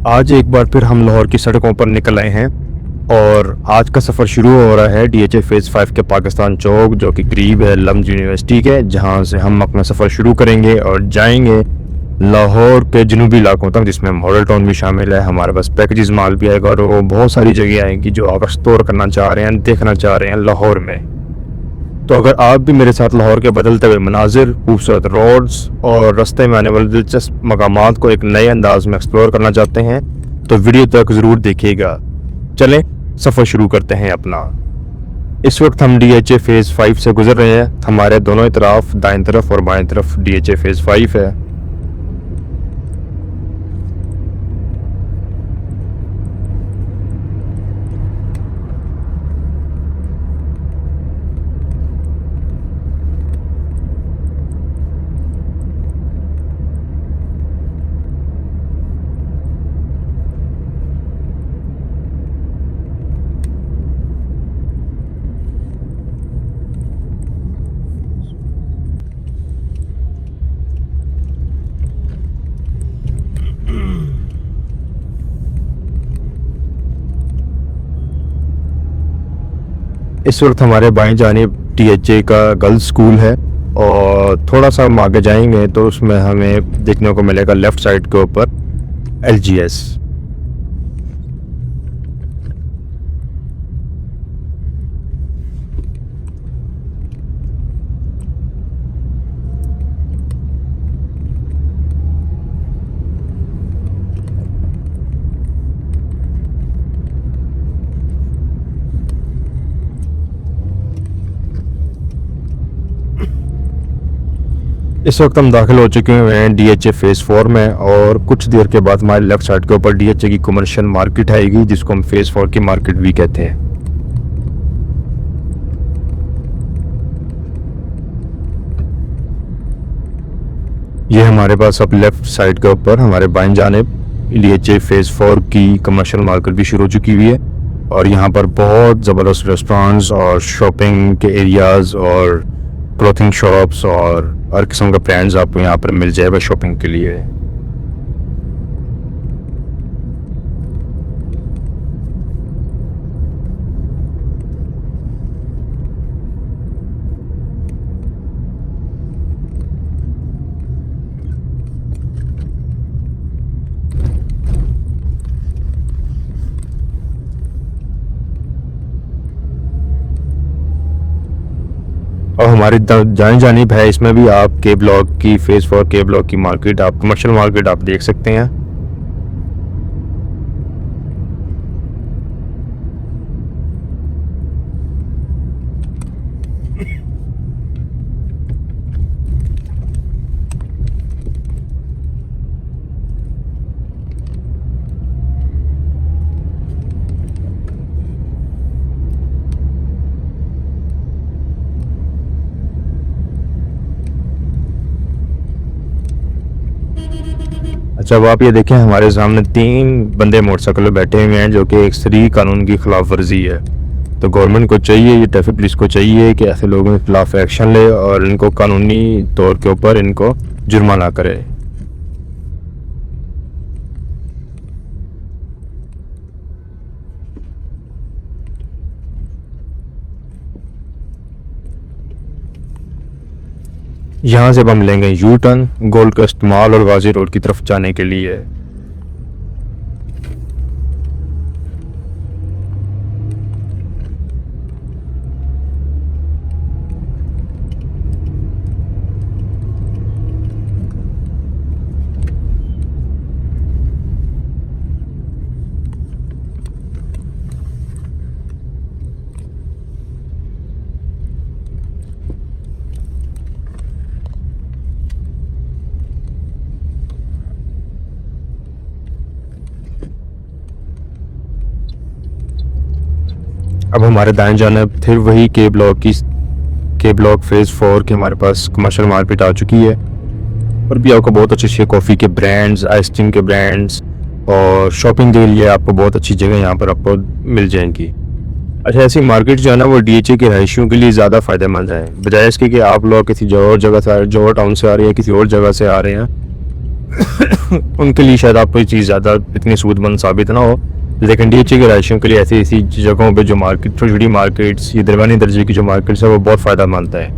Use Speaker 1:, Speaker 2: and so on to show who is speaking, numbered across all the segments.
Speaker 1: आज एक बार फिर हम लाहौर की सड़कों पर निकल आए हैं और आज का सफ़र शुरू हो रहा है डीएचए फेज़ 5 के पाकिस्तान चौक, जो कि करीब है लम्ज यूनिवर्सिटी के, जहां से हम अपना सफ़र शुरू करेंगे और जाएंगे लाहौर के जनूबी इलाकों तक, जिसमें मॉडल टाउन भी शामिल है। हमारे पास पैकेजेस माल भी आएगा और वो बहुत सारी जगह आएंगी जो आप एक्सप्लोर करना चाह रहे हैं, देखना चाह रहे हैं लाहौर में। तो अगर आप भी मेरे साथ लाहौर के बदलते हुए मनाजिर, खूबसूरत रोड्स और रास्ते में आने वाले दिलचस्प मकामात को एक नए अंदाज में एक्सप्लोर करना चाहते हैं तो वीडियो तक ज़रूर देखिएगा। चलें सफ़र शुरू करते हैं अपना। इस वक्त हम डीएचए फेज़ 5 से गुजर रहे हैं। हमारे दोनों तरफ, दाएं तरफ और बाएं तरफ डीएचए फेज़ 5 है। इस वक्त हमारे बाएं जानिब डीएचए का गर्ल्स स्कूल है और थोड़ा सा हम आगे जाएंगे तो उसमें हमें देखने को मिलेगा लेफ़्ट साइड के ऊपर एलजीएस। इस वक्त हम दाखिल हो चुके हैं डीएचए फेज़ 4 में और कुछ देर के बाद हमारे लेफ्ट साइड के ऊपर डीएचए की कमर्शियल मार्केट आएगी, जिसको हम फेज़ 4 की मार्केट भी कहते हैं। ये हमारे पास अब लेफ्ट साइड के ऊपर हमारे बाएं जानिब डीएचए फेज़ 4 की कमर्शियल मार्केट भी शुरू हो चुकी हुई है और यहाँ पर बहुत ज़बरदस्त रेस्टोरेंट्स और शॉपिंग के एरियाज़ और क्लोथिंग शॉप्स और हर किस्म का ब्रांड्स आपको यहाँ पर मिल जाएगा शॉपिंग के लिए। और हमारी जानी जानिब है, इसमें भी आप के ब्लॉक की फेज़ 4 के ब्लॉक की मार्केट, आप कमर्शियल मार्केट आप देख सकते हैं। अच्छा, अब आप ये देखें, हमारे सामने 3 बंदे मोटरसाइकिल पर बैठे हुए हैं, जो कि एक सरी कानून की खिलाफ वर्जी है। तो गवर्नमेंट को चाहिए, ये ट्रैफिक पुलिस को चाहिए कि ऐसे लोगों के खिलाफ एक्शन ले और इनको कानूनी तौर के ऊपर इनको जुर्माना करे। यहाँ से अब हम लेंगे यू टर्न गोल्ड कस्ट मॉल और गाजी रोड की तरफ जाने के लिए। अब हमारे दाएं जानिब फिर वही के ब्लॉक फेज़ 4 की हमारे पास कमर्शियल मार्केट आ चुकी है और भी आपको बहुत अच्छे कॉफ़ी के ब्रांड्स, आइसक्रीम के ब्रांड्स और शॉपिंग के लिए आपको बहुत अच्छी जगह यहाँ पर आपको मिल जाएंगी। अच्छा, ऐसी मार्केट जो है ना वो डीएचए के रहायशियों के लिए ज़्यादा फ़ायदेमंद है, बजाय इसके कि आप लोग किसी और जगह से, जौहर टाउन से आ रहे हैं, किसी और जगह से आ रहे हैं, उनके लिए शायद आपको ये चीज़ ज़्यादा इतनी सूदमंद साबित ना हो, लेकिन डीएचए के रहायशियों के लिए ऐसी ऐसी जगहों पे जो मार्केट, छोटी छोटी मार्केट्स, ये दरमियानी दर्जे की जो मार्केट्स है, वो बहुत फ़ायदा मंद है।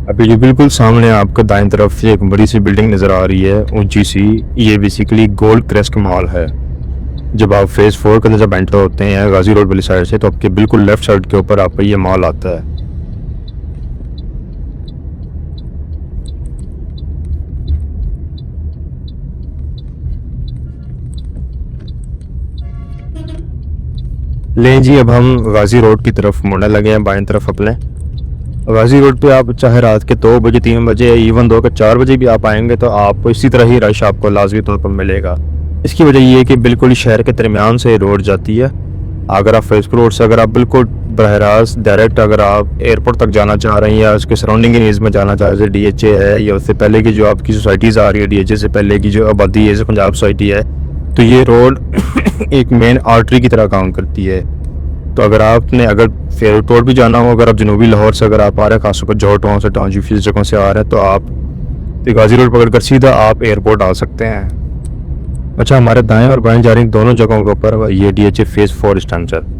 Speaker 1: अभी जो बिल्कुल सामने आपको दाएं तरफ से एक बड़ी सी बिल्डिंग नज़र आ रही है, ऊंची सी, ये बेसिकली गोल्ड क्रेस्ट मॉल है। जब आप फेज़ 4 के अंदर जब एंटर होते हैं गाजी रोड वाली साइड से, तो आपके बिल्कुल लेफ्ट साइड के ऊपर आपका ये मॉल आता है। लें जी, अब हम गाजी रोड की तरफ मुड़ने लगे हैं बाएं तरफ अपने। गाजी रोड पे आप चाहे रात के 2 बजे, 3 बजे, या इवन 2 के 4 बजे भी आप आएंगे तो आपको इसी तरह ही रश आपको लाजमी तौर पर मिलेगा। इसकी वजह ये है कि बिल्कुल ही शहर के दरमियान से रोड जाती है। अगर आप फेसबुक रोड से, अगर आप बिल्कुल बरह रास्त डायरेक्ट अगर आप एयरपोर्ट तक जाना चाह रहे हैं या उसके सराउंडिंग एरियाज में जाना चाह रहे हैं, डीएचए है या उससे पहले की जो आपकी सोसाइटीज़ आ रही है, डीएचए से पहले की जो आबादी है, जैसे पंजाब सोसाइटी है, तो ये रोड एक मेन आर्टरी की तरह काम करती है। तो अगर आपने अगर फेरोटोड भी जाना हो, अगर आप जनूबी लाहौर से अगर आप आ रहे हैं, खासतौर पर जौहर टाउन से, टाउन जूफी जगहों से आ रहे हैं, तो आप गाजी रोड पकड़ कर सीधा आप एयरपोर्ट आ सकते हैं। अच्छा, हमारे दाएं और बाएं जा रही दोनों जगहों के ऊपर ये डीएचए फेज़ 4 स्ट्रक्चर।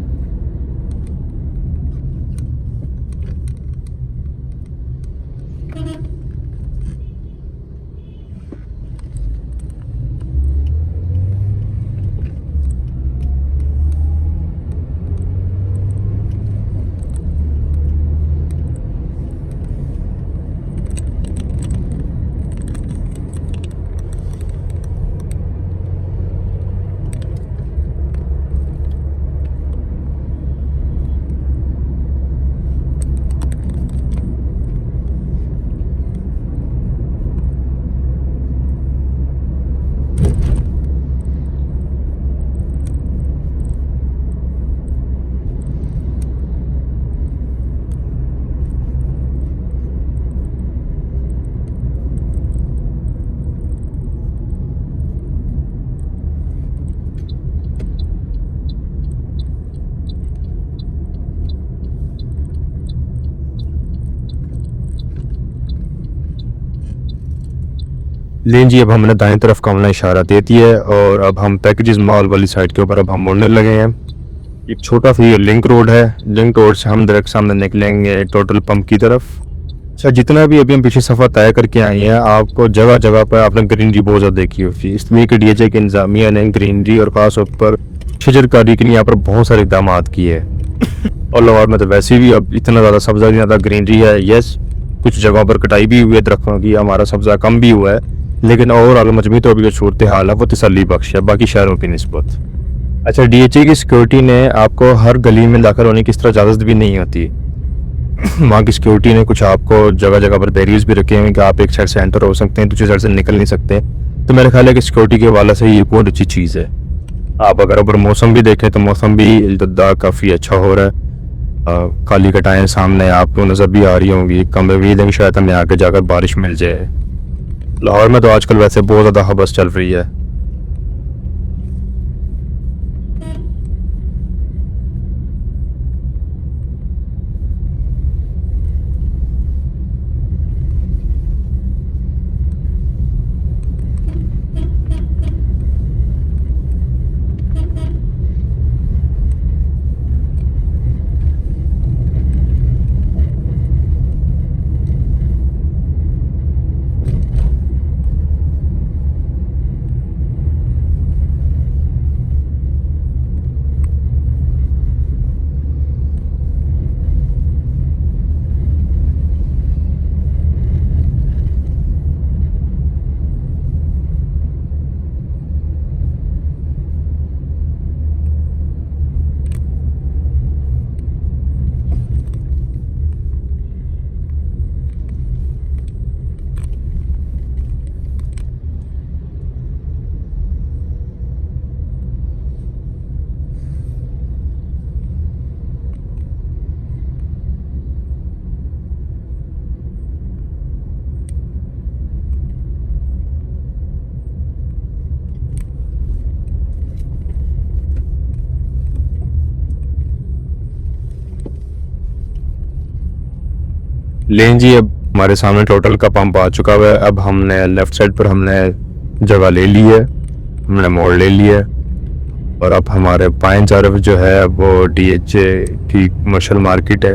Speaker 1: लें जी, अब हमने दाएं तरफ का हमने इशारा दे दिया है और अब हम पैकेजेस मॉल वाली साइड के ऊपर अब हम मुड़ने लगे हैं। एक छोटा सा ये लिंक रोड है, लिंक रोड से हम डायरेक्ट सामने निकलेंगे टोटल पंप की तरफ। अच्छा, जितना भी अभी हम पीछे सफ़र तय करके आए हैं, आपको जगह जगह पर आपने ग्रीनरी बहुत ज़्यादा देखी होगी, इसलिए कि डीएचए के इंतजामिया ने ग्रीनरी और खास तौर पर शजरकारी के लिए यहाँ पर बहुत सारे इकदाम किए हैं। और लाहौर में तो वैसे भी अब इतना ज़्यादा सब्ज़ा, ज़्यादा ग्रीनरी है। यस, कुछ जगहों पर कटाई भी हुई है दरख्तों की, हमारा सब्ज़ा कम भी हुआ है, लेकिन ओवरऑल मजमूई तौर पर जो सूरत हाल है वो तसल्ली बख्श है बाकी शहरों की निस्बत। अच्छा, डीएचए की सिक्योरिटी ने आपको हर गली में दाखिल होने की इस तरह इजाज़त भी नहीं होती। वहाँ की सिक्योरिटी ने कुछ आपको जगह जगह पर बैरियर्स भी रखे हुए हैं कि आप एक साइड से एंटर हो सकते हैं, दूसरी साइड से निकल नहीं सकते। तो मेरा ख्याल है कि सिक्योरिटी के हवाले से ये बहुत अच्छी चीज़ है। आप अगर ऊपर मौसम भी देखें तो मौसम भी इल्तदा काफ़ी अच्छा हो रहा है। काली कटाएँ सामने आपको नज़र भी आ रही होंगी। कम उम्मीद है कि शायद हमें आगे जाकर बारिश मिल जाए। लाहौर में तो आजकल वैसे बहुत ज़्यादा हबस चल रही है। लें जी, अब हमारे सामने टोटल का पंप आ चुका हुआ है। अब हमने लेफ़्ट साइड पर हमने जगह ले ली है, हमने मोड़ ले लिया है और अब हमारे बाएं तरफ जो है वो डीएचए की कमर्शियल मार्केट है।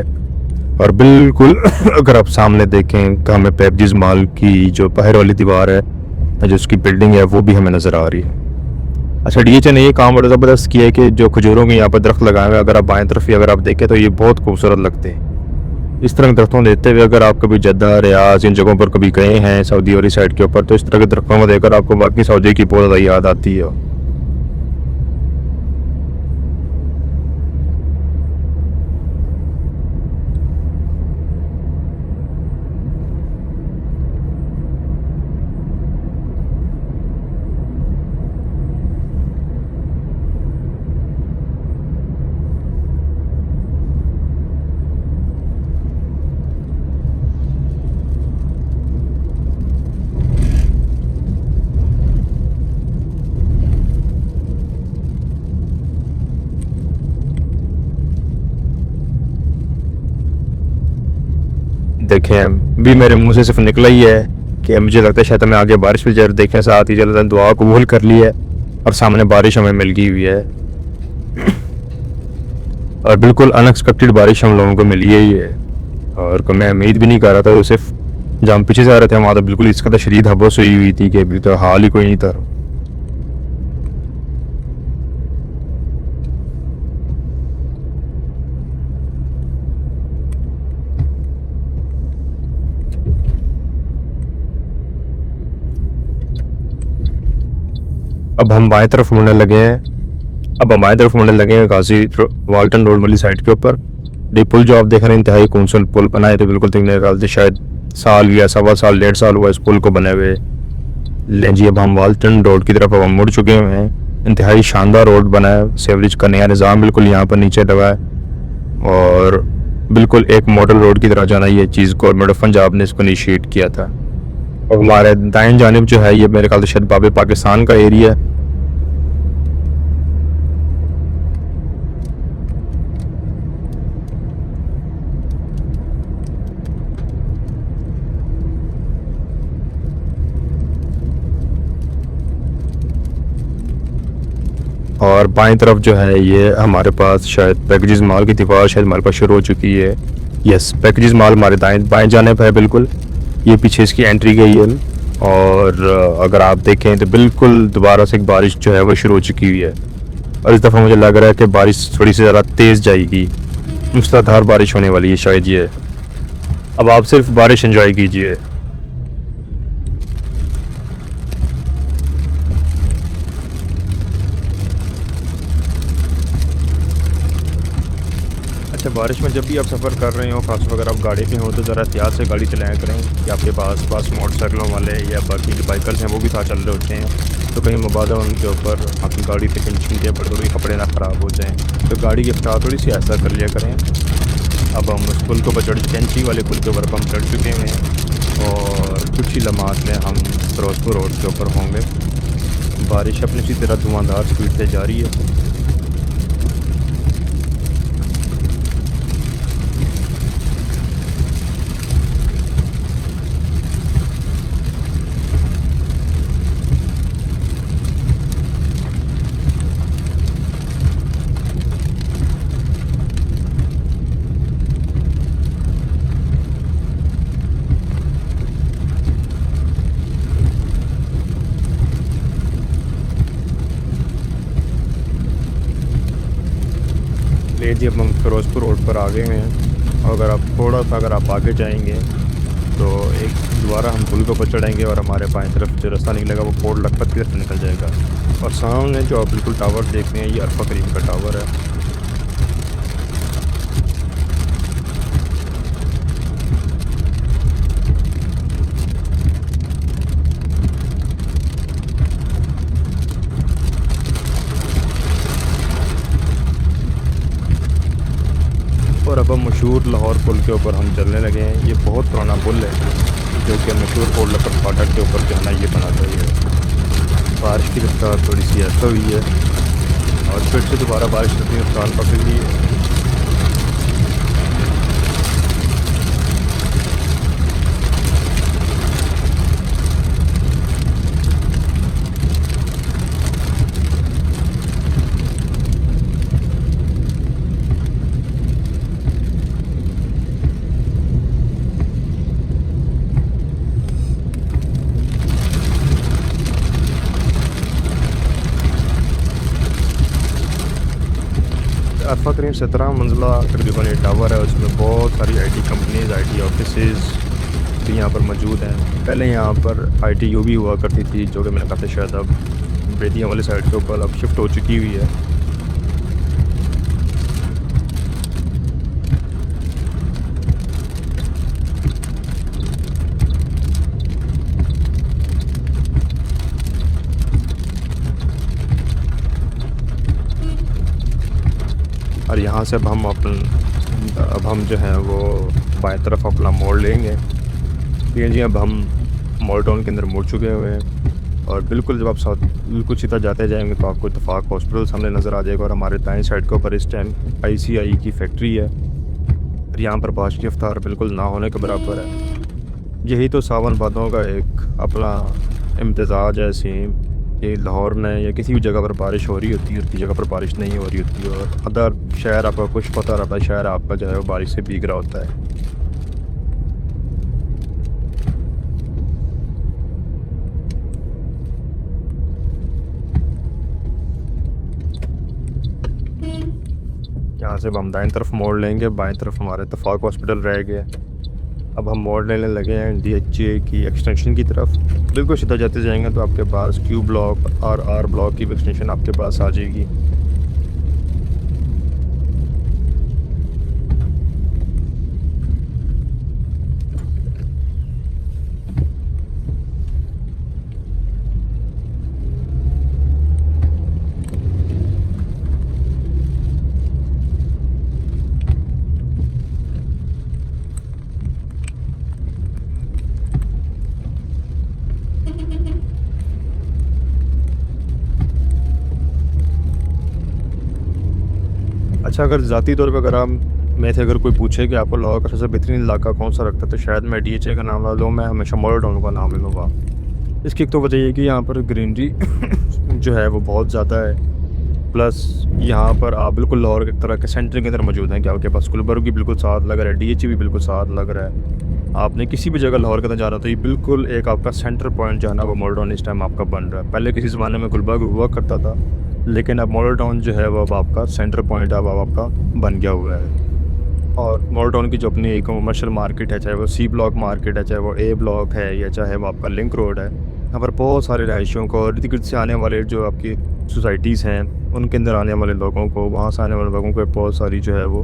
Speaker 1: और बिल्कुल अगर आप सामने देखें तो हमें पेप्जीज मॉल की जो बाहर वाली दीवार है, जो उसकी बिल्डिंग है, वो भी हमें नज़र आ रही है। अच्छा, डीएचए ने ये काम बड़ा ज़बरदस्त किया है कि जो खजूरों के यहाँ पर दरख्त लगाए हुए हैं, अगर आप बाएं तरफ ही अगर आप देखें तो ये बहुत खूबसूरत लगते हैं। इस तरह के दरख्तों देते हुए अगर आप कभी जद्दा, रियाज इन जगहों पर कभी गए हैं सऊदी वाली साइड के ऊपर, तो इस तरह के दरख्तों को देखकर आपको बाकी सऊदी की बहुत ज़्यादा याद आती है। देखें, भी मेरे मुंह से सिर्फ निकला ही है कि मुझे लगता है शायद हमें आगे बारिश भी जरूर देखने साथ ही चलते दुआ कबूल कर ली है और सामने बारिश हमें मिल गई हुई है। और बिल्कुल अनएक्सपेक्टेड बारिश हम लोगों को मिली ही है और मैं उम्मीद भी नहीं कर रहा था। तो सिर्फ जब हम पीछे से आ रहे थे वहाँ तो बिल्कुल इस कदर शदीद हबस हुई थी कि अभी तो हाल ही कोई नहीं था। अब हम बाएं तरफ मुड़ने लगे हैं। अब हम बाएं तरफ मुड़ने लगे हैं गाजी वाल्टन रोड वाली साइड के ऊपर। ये पुल जो आप देख रहे हैं इंतहाई खूबसूरत पुल बनाए थे, बिल्कुल देखने का शायद साल या सवा साल 1.5 साल हुआ इस पुल को बने हुए। लें जी, अब हम वाल्टन रोड की तरफ अब हम मुड़ चुके हुए हैं। इंतहाई शानदार रोड बना है, सेवरेज का नया निज़ाम बिल्कुल यहाँ पर नीचे लगा है और बिल्कुल एक मॉडल रोड की तरह जाना, ये चीज़ गवर्नमेंट ऑफ पंजाब ने इसको इनिशिएट किया था। और हमारे दाएं जानिब जो है ये मेरे ख्याल से शायद बाब पाकिस्तान का एरिया है। और बाएं तरफ जो है ये हमारे पास शायद पैकेजेस मॉल की दीवार शायद हमारे पास शुरू हो चुकी है। यस, पैकेजेस मॉल हमारे दाएं बाएं जानिब है बिल्कुल। ये पीछे इसकी एंट्री गई है और अगर आप देखें तो बिल्कुल दोबारा से एक बारिश जो है वो शुरू हो चुकी हुई है और इस दफ़ा मुझे लग रहा है कि बारिश थोड़ी सी ज़्यादा तेज़ जाएगी, मूसलाधार बारिश होने वाली है शायद ये। अब आप सिर्फ बारिश एंजॉय कीजिए। अच्छा, बारिश में जब भी आप सफ़र कर रहे हो, खासतौर अगर आप गाड़ी पे हो तो ज़रा एहतियात से गाड़ी चलाया करें कि आपके पास मोटरसाइकिलों वाले या बाकी जो बाइकर्स हैं वो भी साथ चल रहे होते हैं, तो कहीं मुबादा उनके ऊपर आपकी गाड़ी पे कहीं छींटे पड़ गई, कपड़े ना ख़राब हो जाएँ, तो गाड़ी की रफ्तार थोड़ी सी ऐसा कर लिया करें। अब हम उस पुल के ऊपर कैंची वाले पुल के ऊपर हम चढ़ चुके हैं और कुछ ही लम्हात में हम फिरोजपुर रोड के ऊपर होंगे। बारिश अपनी इसी तरह धुआंधार स्पीड से जारी है। ले जी, अब हम फिरोजपुर रोड पर आ गए हैं और अगर आप थोड़ा सा अगर आप आगे जाएंगे तो एक दोबारा हम पुल के ऊपर चढ़ेंगे और हमारे बाएं तरफ जो रास्ता निकलेगा वो कोट लखपत की तरफ निकल जाएगा। और सामने जो आप बिल्कुल टावर देख रहे हैं ये अरफा करीम का टावर है। और अब हम मशहूर लाहौर पुल के ऊपर हम चलने लगे हैं। ये बहुत पुराना पुल है जो कि मशहूर कोट लखपत फाटक के ऊपर जो है ना ये बना था। ये बारिश की रफ्तार थोड़ी सी ऐसा हुई है और फिर से दोबारा बारिश अपनी रफ्तार पकड़ ली है। अल्फ़ा करीम 17 मंजिला तकरीबन ये टावर है, उसमें बहुत सारी आईटी कंपनीज़, आईटी ऑफिसेज़ भी यहाँ पर मौजूद हैं। पहले यहाँ पर आईटीयू भी हुआ करती थी, जो कि मेरे ख्याल से शायद अब बेतिया वाली साइड के ऊपर अब शिफ्ट हो चुकी हुई है। और यहाँ से अब हम जो है वो बाएं तरफ अपना मोड़ लेंगे। ठीक जी, अब हम मॉल टाउन के अंदर मुड़ चुके हुए हैं और बिल्कुल जब आप साथ बिल्कुल सीधा जाते जाएंगे तो आपको इत्तेफाक हॉस्पिटल सामने नज़र आ जाएगा और हमारे दाएं साइड के ऊपर इस टाइम आईसीआई की फैक्ट्री है और यहाँ पर बारिश की रफ्तार बिल्कुल ना होने के बराबर है। यही तो सावन भादों का एक अपना इम्तजाज है सीन कि लाहौर में या किसी भी जगह पर बारिश हो रही होती है, उतनी जगह पर बारिश नहीं हो रही होती और अदर शहर आपका कुछ पता रहता है, शहर आपका जो है वो बारिश से भीग रहा होता है। यहाँ से अब हम दाएं तरफ मोड़ लेंगे, बाएं तरफ हमारे इत्तेफाक हॉस्पिटल रह गया। अब हम मोड़ लेने लगे हैं डीएचए की एक्सटेंशन की तरफ। बिल्कुल सीधा जाते जाएंगे तो आपके पास क्यू ब्लॉक और आर ब्लॉक की एक्सटेंशन आपके पास आ जाएगी। अच्छा, अगर ज़ाती तौर पे अगर आप में से अगर कोई पूछे कि आपको लाहौर का सबसे बेहतरीन इलाका कौन सा लगता है तो शायद मैं डीएचए का नाम ला लूँ, मैं हमेशा मॉडल टाउन का नाम ले लूँगा। इसकी एक तो वजह ये कि यहाँ पर ग्रीनरी जो है वो बहुत ज़्यादा है, प्लस यहाँ पर आप बिल्कुल लाहौर के तरह के सेंटर के अंदर मौजूद हैं कि आपके पास गुलबर्ग भी बिल्कुल साथ लग रहा है, डीएचए भी बिल्कुल साथ लग रहा है। आपने किसी भी जगह लाहौर के अंदर जाना तो ये बिल्कुल एक आपका सेंटर पॉइंट जो है ना वो मॉडल टाउन इस टाइम आपका बन रहा है। पहले किसी ज़माने में गुलबर्ग हुआ करता था, लेकिन अब मॉडल टाउन जो है वो अब आपका सेंटर पॉइंट अब आपका बन गया हुआ है। और मॉडल टाउन की जो अपनी एक कमर्शियल मार्केट है, चाहे वो सी ब्लॉक मार्केट है, चाहे वो ए ब्लॉक है या चाहे वो आपका लिंक रोड है, यहाँ पर बहुत सारे रहायशियों को और इर्द गिर्द से आने वाले जो आपकी सोसाइटीज़ हैं उनके अंदर आने वाले लोगों को, वहाँ से आने वाले लोगों को बहुत सारी जो है वो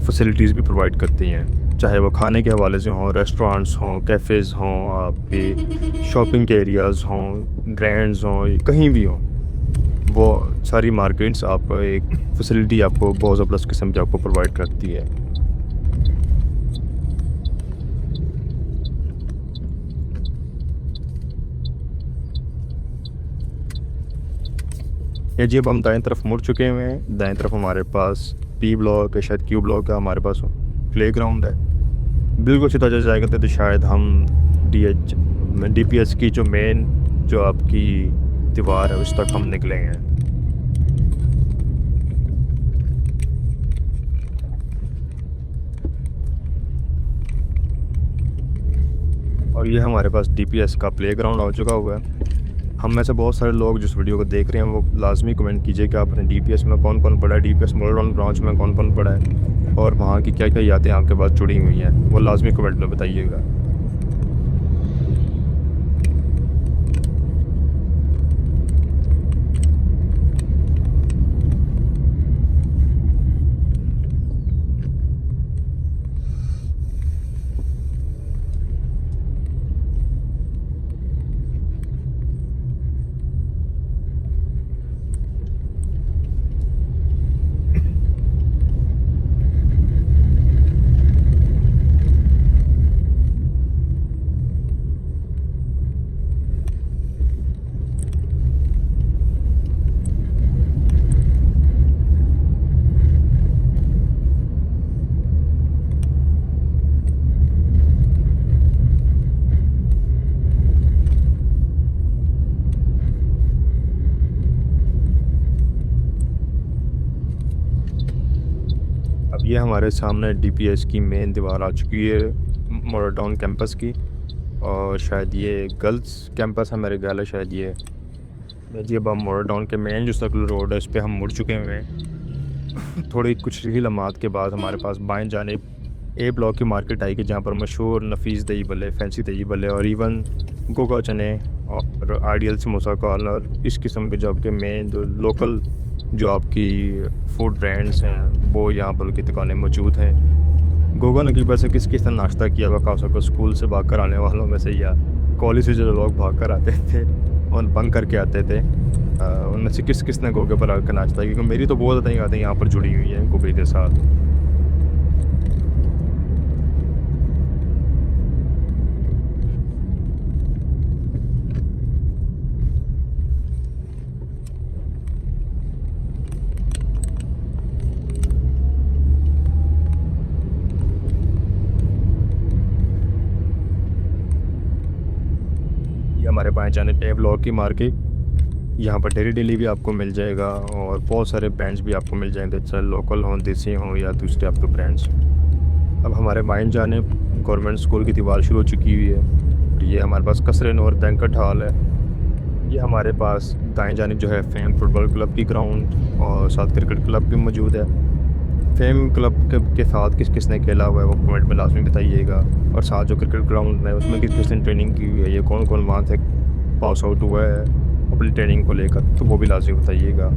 Speaker 1: फैसिलिटीज़ भी प्रोवाइड करती हैं, चाहे वो खाने के हवाले से हों, रेस्टोरेंट्स हों, कैफ़ेज़ हों, आपके शॉपिंग के एरियाज़ हों, ग्रैंड्स हों, कहीं भी हों, वो सारी मार्केट्स आपको एक फैसिलिटी आपको बहुत ज़बरदस्त किस्म की आपको प्रोवाइड करती है। ये जी अब हम दाएं तरफ मुड़ चुके हुए हैं। दाएं तरफ हमारे पास पी ब्लॉक या शायद क्यू ब्लॉक का हमारे पास प्ले ग्राउंड है। बिल्कुल सीधा जा जाएगा तो शायद हम डीपीएस की जो मेन जो आपकी दीवार है उस तक हम निकलेंगे। और ये हमारे पास डीपीएस का प्ले ग्राउंड हो चुका हुआ है। हम में से बहुत सारे लोग जिस वीडियो को देख रहे हैं वो लाजमी कमेंट कीजिए कि आपने डीपीएस में कौन कौन पढ़ा है, डीपीएस मॉडल टाउन ब्रांच में कौन कौन पढ़ा है और वहाँ की क्या क्या यादें आपके पास जुड़ी हुई हैं, वो लाजमी कमेंट में बताइएगा। अब ये हमारे सामने डीपीएस की मेन दीवार आ चुकी है मॉडल टाउन कैंपस की, और शायद ये गर्ल्स कैंपस है मेरे ख्याल है, शायद ये जी। अब हम मॉडल टाउन के मेन जो सर्कुलर रोड है उस पर हम मुड़ चुके हुए हैं थोड़ी कुछ ही लम्हात के बाद हमारे पास बाएं जानिब ए ब्लॉक की मार्केट आएगी, जहाँ पर मशहूर नफीस दही बल्ले, फैंसी दही बल्ले और इवन गोगा चने और आइडियल समोसा कॉर्नर, इस किस्म के जो आपके मेन जो लोकल जो आपकी फूड ब्रांड्स हैं वो यहाँ पर की दुकानें मौजूद हैं। गोगा नकीबा से किस किस तरह नाश्ता किया हुआ, खास तौर पर स्कूल से भाग कर आने वालों में से या कॉलेज से जो लोग भाग कर आते थे और बंक करके आते थे, उनमें से किस किस ने गोगे पर आकर नाश्ता, क्योंकि मेरी तो बहुत ज़्यादा यादें यहाँ पर जुड़ी हुई हैं गोगे के साथ। ये हमारे बाएं जानिब ए ब्लॉक की मार्केट, यहाँ पर डेली भी आपको मिल जाएगा और बहुत सारे ब्रांड्स भी आपको मिल जाएंगे, चाहे लोकल हों, देसी हों या दूसरे आपके ब्रांड्स। अब हमारे बाएं जानिब गवर्नमेंट स्कूल की दीवार शुरू हो चुकी हुई है। ये हमारे पास कसरे नूर बैंक्वेट हॉल है। ये हमारे पास दाएं जानिब जो है फेम फुटबॉल क्लब की ग्राउंड और साथ क्रिकेट क्लब भी मौजूद है। फेम क्लब के साथ किस किस ने खेला हुआ है वो कमेंट में लाजमी बताइएगा, और साथ जो क्रिकेट ग्राउंड है उसमें किस किस ने ट्रेनिंग की हुई है, ये कौन कौन वहाँ से पास आउट हुआ है अपनी ट्रेनिंग को लेकर, तो वो भी लाजमी बताइएगा।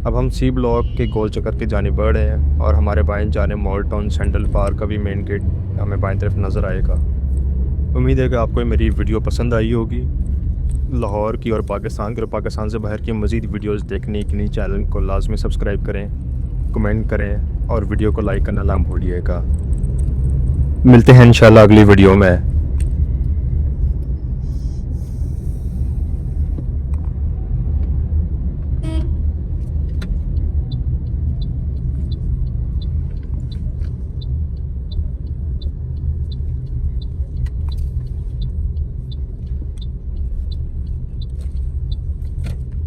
Speaker 1: अब हम सी ब्लॉक के गोल चक्कर की जानिब बढ़ रहे हैं और हमारे बाएं जानिब मॉल टाउन सेंट्रल पार्क का भी मेन गेट हमें बाएं तरफ नज़र आएगा। उम्मीद है कि आपको मेरी वीडियो पसंद आई होगी। लाहौर की और पाकिस्तान के और पाकिस्तान से बाहर की मज़ीद वीडियोस देखने के लिए चैनल को लाजमी सब्सक्राइब करें, कमेंट करें और वीडियो को लाइक करना ना भूलिएगा। मिलते हैं इंशाल्लाह अगली वीडियो में।